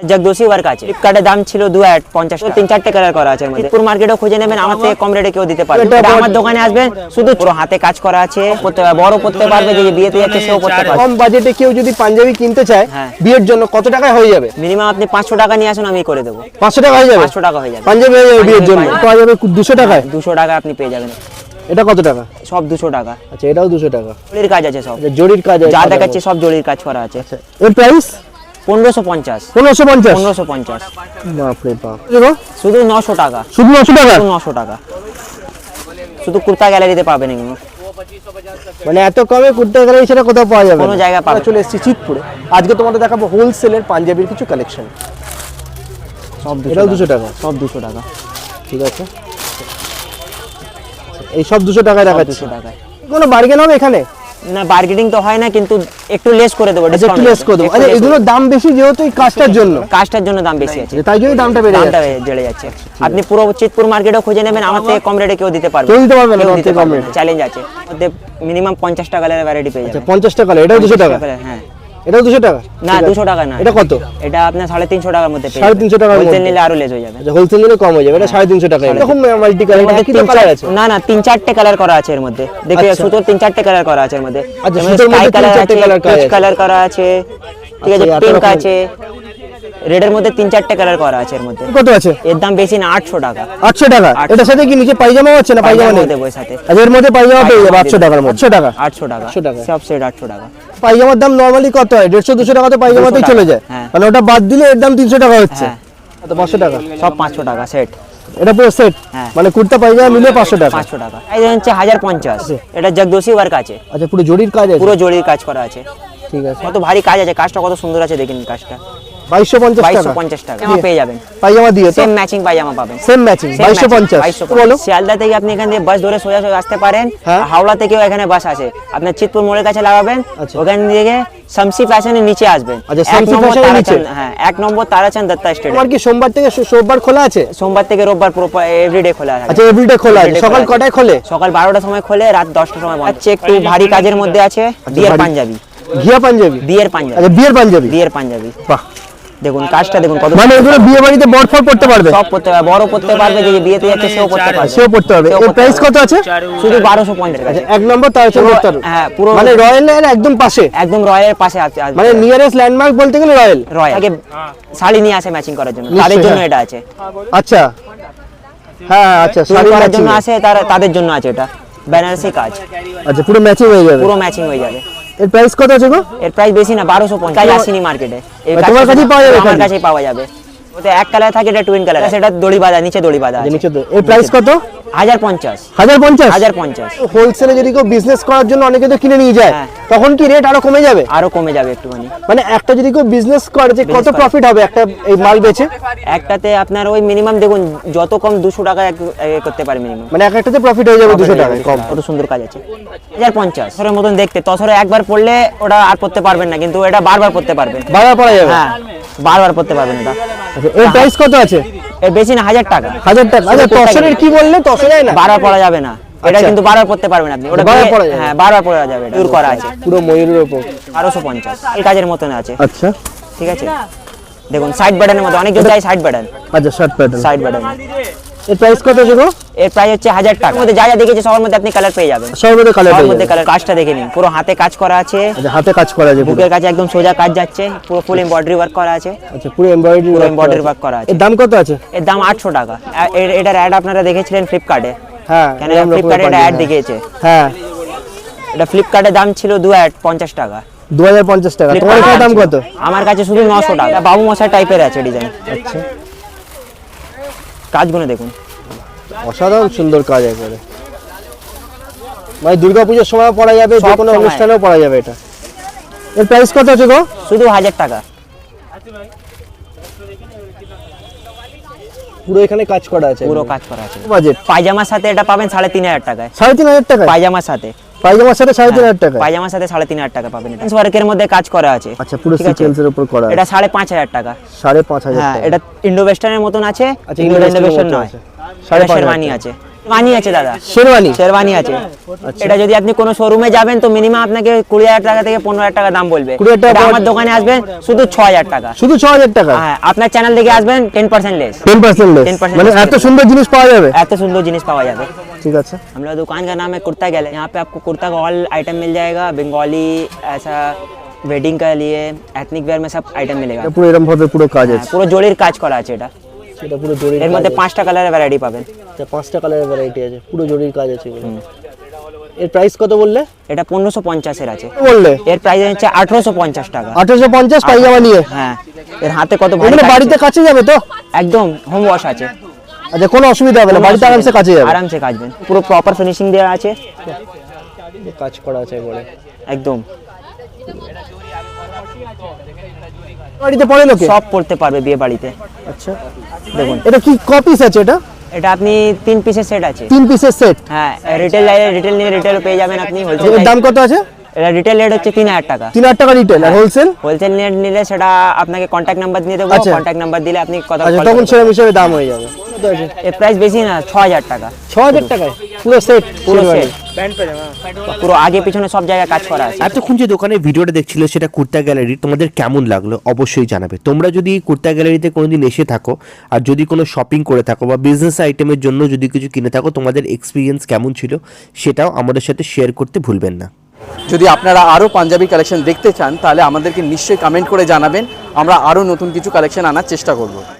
জগদোষী work আছে। ফ্লিপকার্টের দাম ছিল 250 টাকা, 3-4টে কালার করা আছে এর মধ্যে। পুরো মার্কেটে খুঁজে নেবেন, আমার থেকে কম রেটে কেউ দিতে পারবে। এটা আমার দোকানে আসবেন, শুধু পুরো হাতে কাজ করা আছে, বড় পড়তে পারবে, যে বিয়েতে যাচ্ছে সেও পড়তে পারবে। কম বাজেটে কেউ যদি পাঞ্জাবি কিনতে চায় বিয়ের জন্য কত টাকায় হয়ে যাবে? মিনিমাম আপনি 500 টাকা নিয়ে আসুন, আমি করে দেবো। 500 টাকা হয়ে যাবে? 500 টাকা হয়ে যাবে, পাঞ্জাবি হয়ে যাবে বিয়ের জন্য। পাওয়া যাবে 200 টাকায়? 200 টাকা আপনি পেয়ে যাবেন। এটা কত টাকা? সব 200 টাকা। আচ্ছা, এটাও 200 টাকা। জরির কাজ আছে সব, জরির কাজ আছে, যা দেখাচ্ছে সব জরির কাজ করা আছে। এর প্রাইস 1550। 1550? বাপ রে বাপ। শুধু 900 টাকা। শুধু 900 টাকা? 900 টাকা। শুধু কুর্তা গ্যালারিতে পাবেন এগুলো। মানে এত কমে কুর্তা গ্যালারি সেটা কোথাও পাওয়া যাবে না, কোনো জায়গায় পাবেন। চলে এসেছি চিতপুরে। আজকে তোমাদের দেখাবো হোলসেলের পাঞ্জাবির কিছু কালেকশন। সব এটাও 200 টাকা? সব 200 টাকা। ঠিক আছে, এই সব 200 টাকায় দেখাচ্ছি। 200 টাকায় কোনো বার্গেন হবে এখানে? না, বার্গেনিং তো হয় না, কিন্তু একটু লেস করে দেবো। একটু লেস করে দেবো। আচ্ছা, এগুলোর দাম বেশি যেহেতু এই কাজটার জন্য? কাজটার জন্য দাম বেশি আছে, তাই জন্যই দামটা বেড়ে যাচ্ছে। আপনি পুরো চিতপুর মার্কেটে খুঁজে নেবেন, আমার থেকে কম রেটে কেউ দিতে পারবে। কেউ দিতে পারবে না, কম রেটে চ্যালেঞ্জ আছে। মধ্যে মিনিমাম 50 টাকা কালারের ভ্যারাইটি পেয়ে যাবেন। 50 টাকা? এটাও 200 টাকা? হ্যাঁ, এটাও 200 টাকা? না 200 টাকা না। এটা কত? এটা আপনার 350 টাকার মধ্যে পেয়ে 350 টাকার মধ্যে? হোলসেল নিলে আরো লেস হয়ে যাবে। আচ্ছা, হোলসেল নিলে কম হয়ে যাবে। এটা 350 টাকা। এরকম মাল্টি কালার কি কালার আছে? না না, 3-4টে কালার করা আছে এর মধ্যে। দেখে সুতোর 3-4টে কালার করা আছে এর মধ্যে। আচ্ছা, সুতোর মধ্যে 3-4টে কালার করা আছে, ঠিক আছে, পিঙ্ক আছে, রেডের মধ্যে 3-4টে কালার করা আছে এর মধ্যে। কত আছে? এর দাম বেশি না, 800 টাকা। 800 টাকা? এটার সাথে কি নিচে পায়জামা আছে না? পায়জামা নেই দেবো এর সাথে। আচ্ছা, এর মধ্যে পায়জামা পেয়ে যাবে 800 টাকার মধ্যে? 800 টাকা? 800 টাকা সব সেট 800 টাকা। পায়জামার দাম নরমালি কত হয়? 150-200 টাকা তো পায়জামাতেই চলে যায়, মানে ওটা বাদ দিলে এর দাম 300 টাকা হচ্ছে। তো 500 টাকা? সব 500 টাকা সেট। এটা পুরো সেট? মানে কুর্তা পায়জামা মিলে 500 টাকা? 500 টাকা। এই হচ্ছে 1050। এটা জগদোষী ওয়ার্ক আছে। আচ্ছা, পুরো জরির কাজ আছে? পুরো জরির কাজ করা আছে। ঠিক আছে। কত ভারী কাজ আছে, কাজটা কত সুন্দর আছে দেখেন। কাজটা 2250 টাকা পেয়ে যাবেন। পায়জামা দিয়ে সেম ম্যাচিং পায়জামা পাবেন। Same matching 2250। বলো, শিয়ালদা থেকে আপনি এখান থেকে বাস ধরে সোজা আসতে পারেন। হাওড়া থেকেও এখানে বাস আছে, আপনার চিতপুর মোড়ের কাছে লাগাবেন। ওখান থেকে শামসি ফ্যাশনের নিচে আসবেন। আচ্ছা, শামসি ফ্যাশনের নিচে? হ্যাঁ, 1 নম্বর তারাচাঁদ দত্তা স্ট্রিট। তোমার কি সোমবার থেকে রোববার খোলা আছে? সোমবার থেকে রোববার পুরো এভরিডে খোলা আছে। আচ্ছা, এভরিডে খোলা আছে। সকাল কটায় খোলে? সকাল 12টার সময় খোলে, রাত 10টার সময় বন্ধ। একটু ভারী কাজের মধ্যে আছে, বিয়ের পাঞ্জাবি। ঘিয়া পাঞ্জাবি? বিয়ের পাঞ্জাবি। আচ্ছা, বিয়ের পাঞ্জাবি? বিয়ের পাঞ্জাবি। বাহ, দেখুন কাজটা দেখুন কত। মানে এগুলো বিয়ে বাড়িতে বড় ফল পড়তে পারবে? সব পড়তে পারবে, বড় পড়তে পারবে, যে বিয়েতে যাচ্ছে সেও পড়তে পারবে। সেও পড়তে পারবে। এর প্রাইস কত আছে? শুধু 1250 টাকা। আচ্ছা, 1 নম্বর তারাচাঁদ দত্তার? হ্যাঁ, পুরো মানে রয়্যালের একদম পাশে? একদম রয়্যালের পাশে আছে। মানে নিয়ারেস্ট ল্যান্ডমার্ক বলতে গেলে রয়্যাল। আগে শাড়ি নিয়ে আসে ম্যাচিং করার জন্য, তাদের জন্য এটা আছে। আচ্ছা, হ্যাঁ, আচ্ছা, শাড়ি করার জন্য আসে, তাদের জন্য আছে এটা বেনারসি কাজ। আচ্ছা, পুরো ম্যাচিং হয়ে যাবে? পুরো ম্যাচিং হয়ে যাবে। এর প্রাইস কত আছে গো? এর প্রাইস বেশি না, 1250। কাজ আসেনি মার্কেটে, তোমার কাছেই পাওয়া যাবে? আমার কাছেই পাওয়া যাবে। ওতে এক কালার থাকে, এটা টুইন কালার, সেটা দড়ি বাঁধা, নিচে দড়ি বাঁধা আছে। নিচে তো। এর প্রাইস কত? 1050। 1050? হোলসেলে যদি কেউ বিজনেস করার জন্য অনেকে তো কিনে নিয়ে যায়, তখন কি রেট আরো কমে যাবে? আরো কমে যাবে একটুখানি। মানে একটা যদি কেউ বিজনেস করে, যে কত প্রফিট হবে একটা এই মাল বেচে? একটাতে আপনার ওই মিনিমাম দেখুন, যত কম 200 টাকা করতে পারে মিনিমাম। মানে একটাতে প্রফিট হয়ে যাবে 200 টাকা কম? কত সুন্দর কাজ আছে। 1050 তসরের মতন দেখতে। তসরে একবার পড়লে ওটা আর পড়তে পারবেন না, কিন্তু এটা বারবার পড়তে পারবেন। বারবার পড়া যাবে? হ্যাঁ, বারবার পড়তে পারবেন এটা। আচ্ছা, এর প্রাইস কত আছে? এর বেশি না, 1000 টাকা। 1000 টাকা? আচ্ছা, তসরের কি বললে? তসরে না বারবার পড়া যাবে না, এটা কিন্তু বারবার পড়তে পারবেন আপনি। ওটা বারবার পড়া যাবে? হ্যাঁ, বারবার পড়া যাবে। দূর করা আছে পুরো ময়ূরের উপর। 1250 এই কাজের মতন আছে। আচ্ছা, ঠিক আছে, দেখুন সাইড বাটনের মধ্যে অনেক কিছু চাই। Side button. আচ্ছা, শার্ট প্যাটার্ন। Side button. এর প্রাইস কত আছে গো? এর প্রাইস হচ্ছে 1000 টাকা। মধ্যে যা যা দেখেছি সবার মধ্যে আপনি কালার পেয়ে যাবেন। সবার মধ্যে কালার পেয়ে যাবেন? কাজটা দেখে নিন, পুরো হাতে কাজ করা আছে। আচ্ছা, হাতে কাজ করা আছে? বুকের কাছে একদম সোজা কাজ যাচ্ছে, পুরো ফুল এমব্রয়ডারি ওয়ার্ক করা আছে। আচ্ছা, পুরো এমব্রয়ডারি ওয়ার্ক করা আছে। এর দাম কত আছে? এর দাম 800 টাকা। এটার অ্যাড আপনারা দেখেছিলেন ফ্লিপকার্টে? হ্যাঁ, কেন ফ্লিপকার্টে এটা অ্যাড দেখিয়েছে। হ্যাঁ, এটা ফ্লিপকার্টের দাম ছিল 250 টাকা। 2050 টাকা। তোমার কাছে দাম কত? আমার কাছে শুধু 900 টাকা। বাবু মশাই টাইপের আছে ডিজাইন। আচ্ছা, কাজগুলো দেখুন, অসাধারণ সুন্দর কাজ একবারে। মানে দুর্গাপূজার সময় পরা যাবে, যে কোনো অনুষ্ঠানেও পরা যাবে এটা। এর প্রাইস কত আছে গো? শুধু 1000 টাকা। পুরো এখানে কাজ করা আছে? পুরো কাজ করা আছে। বাজেট? পায়জামার সাথে এটা পাবেন 3500 টাকায়। 3500 টাকা? পায়জামার সাথে? পায়জামার সাথে 3500 টাকা? পায়জামার সাথে 3500 টাকা পাবেন। এটা ওয়ার্কের মধ্যে কাজ করা আছে। আচ্ছা, পুরো সিকোয়েন্সের উপর করা আছে? এটা 5500 টাকা। 5500 হ্যাঁ, টাকা? এটা ইন্ডো ওয়েস্টার্নের মতন আছে। আচ্ছা, ইন্ডো ওয়েস্টার্ন নয়, শেরওয়ানি আছে। বানি আছে দাদা, শেরওয়ানি শেরওয়ানি আছে। এটা যদি আপনি কোনো শোরুমে যাবেন তো মিনিমাম আপনাকে 20,000 টাকা থেকে 15,000 টাকা দাম বলবে। 20,000 টাকা। এটা আমার দোকানে আসবেন শুধু 6,000 টাকা। শুধু 6,000 টাকা? হ্যাঁ, আপনার চ্যানেল থেকে আসবেন 10% লেস। 10% লেস, 10% মানে এত সুন্দর জিনিস পাওয়া যাবে? এত সুন্দর জিনিস পাওয়া যাবে। ঠিক আছে। हम लोग दुकान का नाम है कुर्ता गैलरी। यहाँ पे आपको कुर्ता का ऑल आइटम मिल जाएगा, बंगाली, ऐसा वेडिंग के लिए एथनिक वेयर में सब आइटम मिलेगा। এটা পুরো এরকম ভাবে পুরো কাজ হ্যাঁ, আছে? পুরো জরির কাজ করা আছে এটা। এটা পুরো জরির এর মধ্যে 5টা কালারের ভ্যারাইটি পাবেন। 5টা কালারের ভ্যারাইটি আছে, পুরো জরির কাজ আছে এগুলো। এর প্রাইস কত বললে? এটা 1550 এর আছে। বললে এর প্রাইস হচ্ছে 1850 টাকা। 1850 পায়জামা নিয়ে? হ্যাঁ, এর হাতে কত ভারী এগুলো কাজ বাড়িতে আছে। কাছে যাবে তো? একদম হোম ওয়াশ আছে। আচ্ছা, কোনো অসুবিধা হবে না, বাড়িতে আরামসে কাছে যাবে? আরামসে কাচবেন, পুরো প্রপার ফিনিশিং দেওয়া আছে। কাজ করা আছে একবারে একদম বাড়িতে পড়ে লোকে সব পড়তে পারবে বিয়ে বাড়িতে। আচ্ছা, দেখুন এটা কি কপিস আছে? এটা এটা আপনি 3 পিসের সেট আছে। 3 পিসের সেট? হ্যাঁ, রিটেল নিয়ে রিটেল পেয়ে যাবেন আপনি। এর হোলসেল দাম কত আছে? এটা রিটেল রেট হচ্ছে 3,000 টাকা। 3,000 টাকা রিটেল, আর হোলসেল? হোলসেল নিলে সেটা আপনাকে কন্ট্যাক্ট নাম্বার দিয়ে দেবো। আচ্ছা। কন্ট্যাক্ট নাম্বার দিলে আপনি কথা আচ্ছা, তখন সেরকম হিসেবে দাম হয়ে যাবে। কত আছে? এর প্রাইস বেশি না, 6,000 টাকা। 6,000 টাকায় পুরো সেট? পুরো সেট, পুরো আগে পিছনে সব জায়গায় কাজ করা আছে। এতক্ষণ যে দোকানের ভিডিওটা দেখছিলে সেটা কুর্তা গ্যালারি, তোমাদের কেমন লাগলো অবশ্যই জানাবে। তোমরা যদি এই কুর্তা গ্যালারিতে কোনোদিন এসে থাকো আর যদি কোনো শপিং করে থাকো বা বিজনেস আইটেমের জন্য যদি কিছু কিনে থাকো, তোমাদের এক্সপিরিয়েন্স কেমন ছিল সেটাও আমাদের সাথে শেয়ার করতে ভুলবেন না। যদি আপনারা আরও পাঞ্জাবি কালেকশন দেখতে চান তাহলে আমাদেরকে নিশ্চয়ই কমেন্ট করে জানাবেন, আমরা আরও নতুন কিছু কালেকশন আনার চেষ্টা করব।